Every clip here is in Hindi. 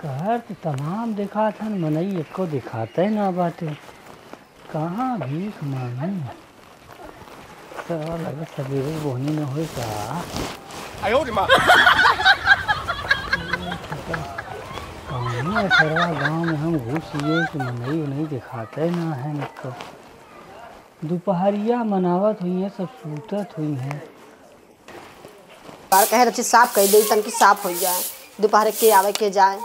घर तो तमाम देखा था मनई एको दिखाते ना बाटे कहाँ भीख मांगे लगे सवेरे बोहनी में हो सरवा गाँव में हम घुसिए कि मनई उनई दिखाते ना है एको दोपहरिया मनावत हुई है सब सूतत हुई है कहे रची साफ कर दे तन की साफ हो जाए दोपहर के आवे के जाए।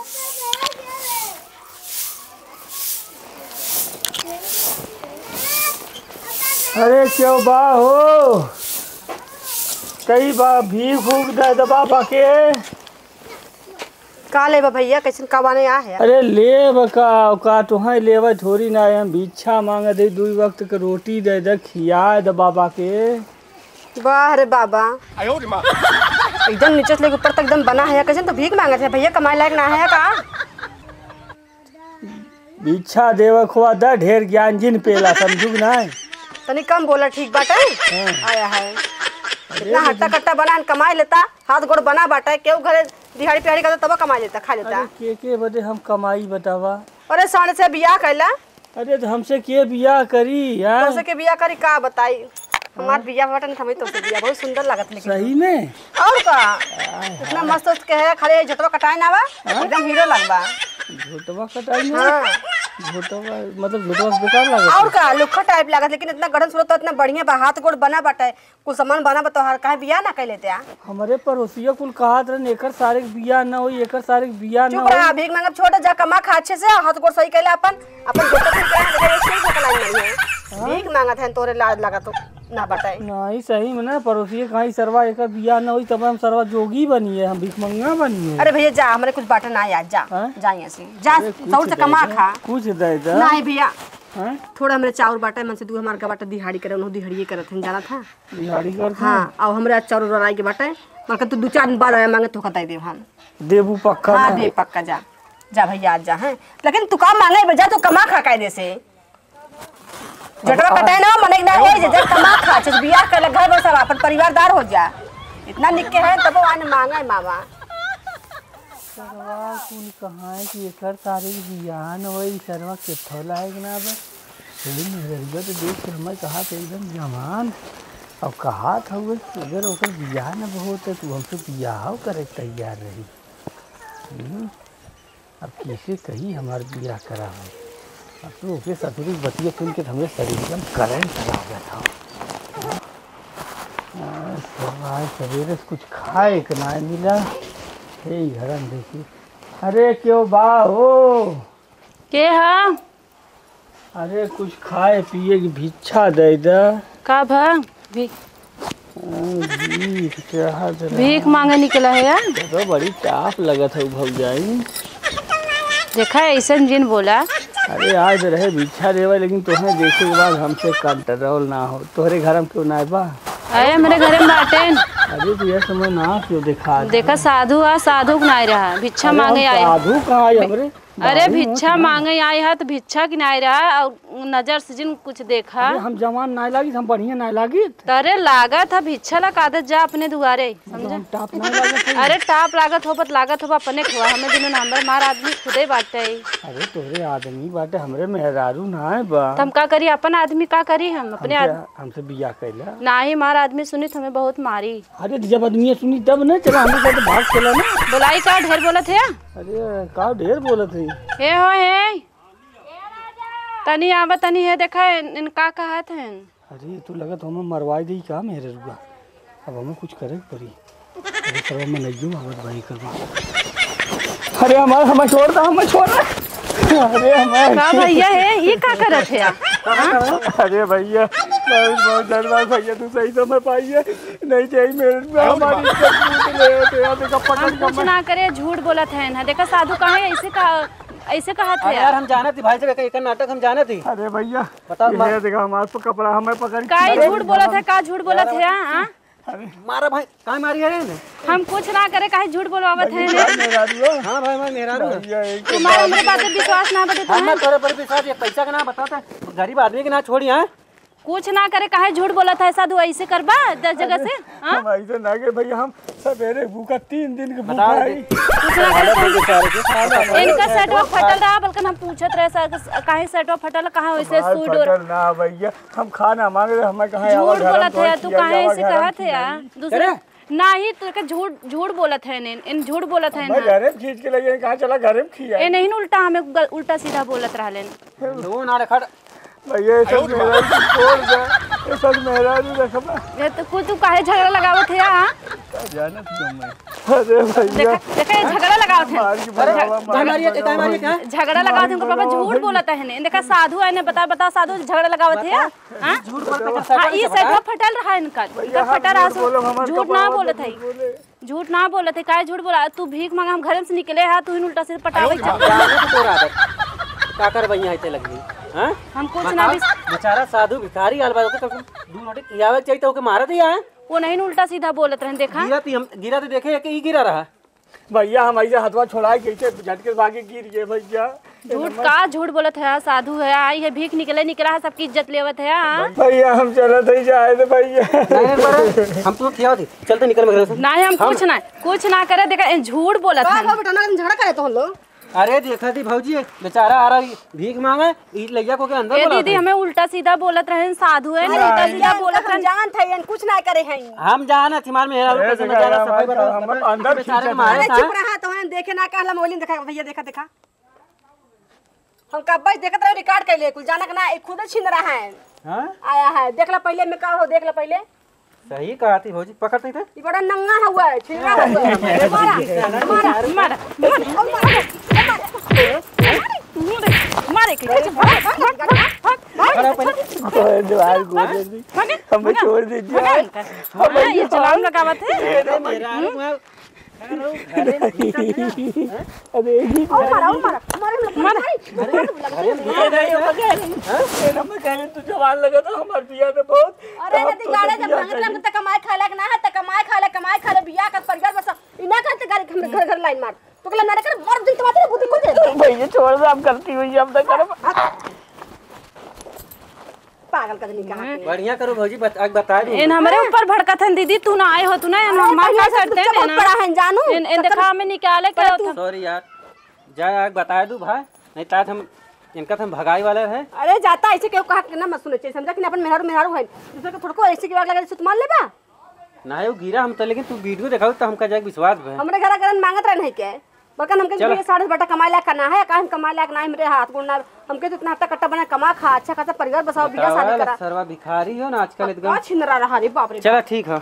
अरे क्यों बा हो कई बा भी भूख दे दबा बाके का ले भैया कैसे कबाने आ है। अरे ले का तुहाँ लेवे थोड़ी ना हम भिक्षा मांगे दे दू वक्त के रोटी दे दे खिया दे बाबा के। वाह रे बाबा एकदम नीचे से लेकर ऊपर तक एकदम बना है कैसे तो भीख मांगे थे भैया कमाई लायक ना है का। भिक्षा देव खुआ द ढेर ज्ञान जिन पेला समझू ना तनी कम बोला ठीक बाटे आया है इतना हट्टा कट्टा बना कमाई लेता हाथ गोड़ बना बाटे क्यों घरे दिहाड़ी पिहाड़ी करता तब कमा लेता खा लेता। के बदे हम कमाई बतावा। अरे साढ़े से बियाह कैला। अरे तो हमसे के बियाह करी यार तुमसे के बियाह करी का बताई हमार बियाह बटन थमी तो बियाह बहुत सुंदर लागत लेकिन सही में और का इतना मस्त के है खाली झटवा कटाई ना बा एकदम हीरो लगबा। झोटवा कटाई ना झोटवा मतलब झोटवा बेकार लागत और का लुखा टाइप लागत लेकिन इतना गढ़न सूरत इतना बढ़िया बा हाथ गोड़ बना बाटे कुछ सामान बना बा तोहार काहे बियाह ना कर लेते। हमारे पड़ोसिया कुल कहत रहन एकर सारे बियाह ना होई एकर सारे बियाह ना होई। भीख मांगब छोड़ जा कमा खा अच्छे से हाथ गोड़ सही कैला अपन भीख मांगत है तोरे लाज लागत ना बताए नहीं सही में ना पड़ोसिया कहीं सरवा एकर बियाह ना होई तब हम सरवा जोगी बनिए हम भीख मंगा बनिए। अरे भैया जा हमारे कुछ बाटा ना याद जा जा यहाँ से जा सौर से कमा खा कुछ दे दे नहीं भैया थोड़ा हमरे चाउर बाटा मन से दू हमार का बाटा दिहाड़ी करे उन्हों दिहाड़ी करत हैं जाना था दिहाड़ी कर हां और हमरे चाउर रराई के बाटा मगर तू दो चार बार आया मांगे तो कताई देव हम देबू पक्का हां दे पक्का जा जा भैया जा हैं लेकिन तू काम मांगे बजा तू कमा खा कायदे से जटवा कटाई ना मने ना है जे कमा खा छ बियाह कर घर बसा अपन परिवारदार हो जा इतना निक के है तब आने मांगा है मामा सरवा कुल कहाँ है कि एकर सारे बियाह न होई सरवा के थोला है ना बस सही में रहिबा तो देख के हमें कहा तो एकदम जवान अब कहा था वो अगर ओकर बियाह न बहुत है तो हमसे बियाह करे तैयार रही अब कैसे कही हमार बियाह करा हो अब तो ओके ससुरी बतिया सुन के हमें शरीर एकदम करंट चला गया था। सरवा सवेरे कुछ खाए के ना मिला हे घरन देखी। अरे क्यों बा हो के हाँ अरे कुछ खाए पिए की भिक्षा दे दे का भा भीख मांगे निकला है यार तो बड़ी टाप लगत है भौजाई देखा ऐसा जिन बोला। अरे आज रहे भिक्षा देवा लेकिन तुम्हें देखे के बाद हमसे कंट्रोल ना हो तोहरे घर में क्यों ना बा अरे मेरे घर में बाटे। अरे तो ये समय ना क्यों देखा साधु आ साधु नहीं रहा भिक्षा मांगे आए साधु कहाँ आई हमरे अरे भिक्षा मांगे आए है तो भिक्षा की नहीं रहा और नजर से जिन कुछ देखा हम जवान नहीं लागी हम बढ़िया नहीं लागी अरे लागत है भिक्षा ला कादत जा अपने दुआरे समझे। अरे टाप लागत हो अपने खुआ हमें दिनों हमारे मार आदमी खुदे बाटे। अरे तोरे आदमी बाटे हमरे मेहरारू ना है बा हम का करी अपन आदमी का करी हम अपने हमसे बियाह कैला ना ही मार आदमी सुनी तो हमें बहुत मारी। अरे जब आदमी सुनी तब न चला हमें तो भाग चला ना बुलाई का ढेर बोलत है। अरे का ढेर बोलत है हे हो हे तनी आवा तनी है देखा इनका कहत है। अरे तू लगत हमें मरवाई दी का मेरे रुआ अब हमें कुछ करे पड़ी। अरे सब मैं नहीं हूँ आवाज भाई करवा अरे हमारा हमें छोड़ अरे हमें का भैया है ये का करत है। अरे भैया बहुत धन्यवाद भैया तू सही समय पाई है नहीं चाहिए मेरे हमारी कुछ ना करे झूठ बोलत है ना देखा साधु कहाँ है ऐसे कहा था यार हम जाना थी भाई से एक नाटक हम जाना थी। अरे भैया बताओ ये देखा हमारे तो कपड़ा हमें पकड़ का झूठ बोला था का झूठ बोला था हां मारा भाई काहे मारी है रे हम कुछ ना करे काहे झूठ बोलवावत है रे। हां भाई मैं मेहरारू तुम्हारा हमरे बात पे विश्वास ना बते हम तोरे पर विश्वास ये पैसा का ना बताता गरीब आदमी के ना छोड़ी हां कुछ ना करे काहे झूठ बोला था साधु ऐसे करबा 10 जगह से हाँ हम ऐसे ना के भैया हम सवेरे भूखा 3 दिन के भूखा बता आई। इनका सेटवा फटल रहा बल्कि हम पूछत रहे काहे सेटवा फटल कहाँ वैसे सूट और फटल ना भैया हम खाना मांगे रहे हमें कहाँ झूठ बोलत है तू काहे ऐसे कहत है यार दूसरे नहीं तू के झूठ बोलत है इन झूठ बोलत है मैं ना घरे में खींच के लगे कहाँ चला घरे में खिया ए नहीं उल्टा हमें उल्टा सीधा बोलत रहलेन लो ना रे खड़ भैया ये सब मेरा छोड़ दे ये सब मेरा नहीं रखा ये तो कुछ तू काहे झगड़ा लगावत है हां जाना तुम मैं अरे भैया देखा ये झगड़ा लगावत है मार के भगावा काय मारी है काय मारी है झगड़ा लगावत है उनका पापा झूठ बोलत है ने देखा साधु है ने बता साधु झगड़ा लगावत है हां झूठ बोलता हां ये सेटवा फटल रहा इनका फटा रहा झूठ ना बोलत है झूठ ना बोलत है काहे झूठ बोला तू भीख मांगा हम घर से निकले है तू इन उल्टा से पटावे का कर भैया आते लगली हां हम कुछ ना भी बेचारा साधु भिखारी आल बाल के दू नोटे खियावे चाहिए तो के मारत ही आए वो नहीं उल्टा सीधा बोलत रहे देखा गिरा तो देखे कि ई गिरा रहा भैया हम ऐसे हथवा छोड़ा कैसे झटके भागे गिर गए भैया झूठ का झूठ बोलत है साधु है आई है भीख निकला है सबकी इज्जत लेवत है हाँ भैया हम चलत ही जाए थे भैया हम तो खियाव थी चलते निकल मगर से नहीं हम कुछ ना करे देखा झूठ बोलत है बेटा ना झगड़ा करे तो हम लोग अरे देखा थी भौजी बेचारा आ रहा भीख मांगे ई लैया को के अंदर ये बोला दीदी हमें उल्टा सीधा बोलत रहे साधु है ना उल्टा सीधा बोलत रहे जान था कुछ ना करे हैं हम जाना थी मार में हेरा रुपए से जाना सफाई बताओ हम अंदर बेचारे खींचा मारे अरे चुप रहा तो हम देखे ना कहला मोबाइल देखा भैया देखा हम कब देखत रहे रिकॉर्ड कैले कुछ जाना ना खुद छीन रहा है हां आया है देखला पहले में का हो देखला पहले सही कहा थी भौजी पकड़ते थे ये बड़ा नंगा हुआ है छिंगा हुआ है मारा मारे के हमें छोड़ दीजिए ये चलान लगावत है तू जवान लगा था हमारे पिया ने बहुत अरे नदी गाड़े जब मांगत रहे त कमाई खाला के ना है त कमाई खाले बियाह का परिवार बस इना करते गाड़ी घर लाइन मार तो कला ना कर मर दिन तुम्हारे बुद्धि को दे भैया छोड़ दो आप गलती हुई अब तक करो पागल कर नहीं कहां बढ़िया करो भौजी बता दो इन हमारे ऊपर भड़कत है दीदी तू ना आए हो तू ना हमारे करते हैं ना बड़ा है जानू इन देखा हमें निकाले क्या सॉरी यार जाए आग बता दू भाई नहीं तात हम इनका हम भगाई वाले है अरे जाता ऐसे क्यों कहा कि ना मत सुने चाहिए समझा कि अपन मेहरारू है दूसरे को थोड़ा को ऐसे की आग लगा से तुम मान लेबा ना है वो गिरा हम तो लेकिन तू वीडियो दिखाओ तो हमका जाए विश्वास है हमरे घर घर मांगत रहे नहीं के बकन हमके जो 7.5 बटा कमाई लायक करना है का हम कमाई लायक नहीं मेरे हाथ गुणना हमके तो इतना हट्टा कट्टा बना कमा खा अच्छा खासा परिवार बसाओ बिया शादी करा सरवा भिखारी हो ना आजकल एकदम छिन रहा रे बाप रे चला ठीक है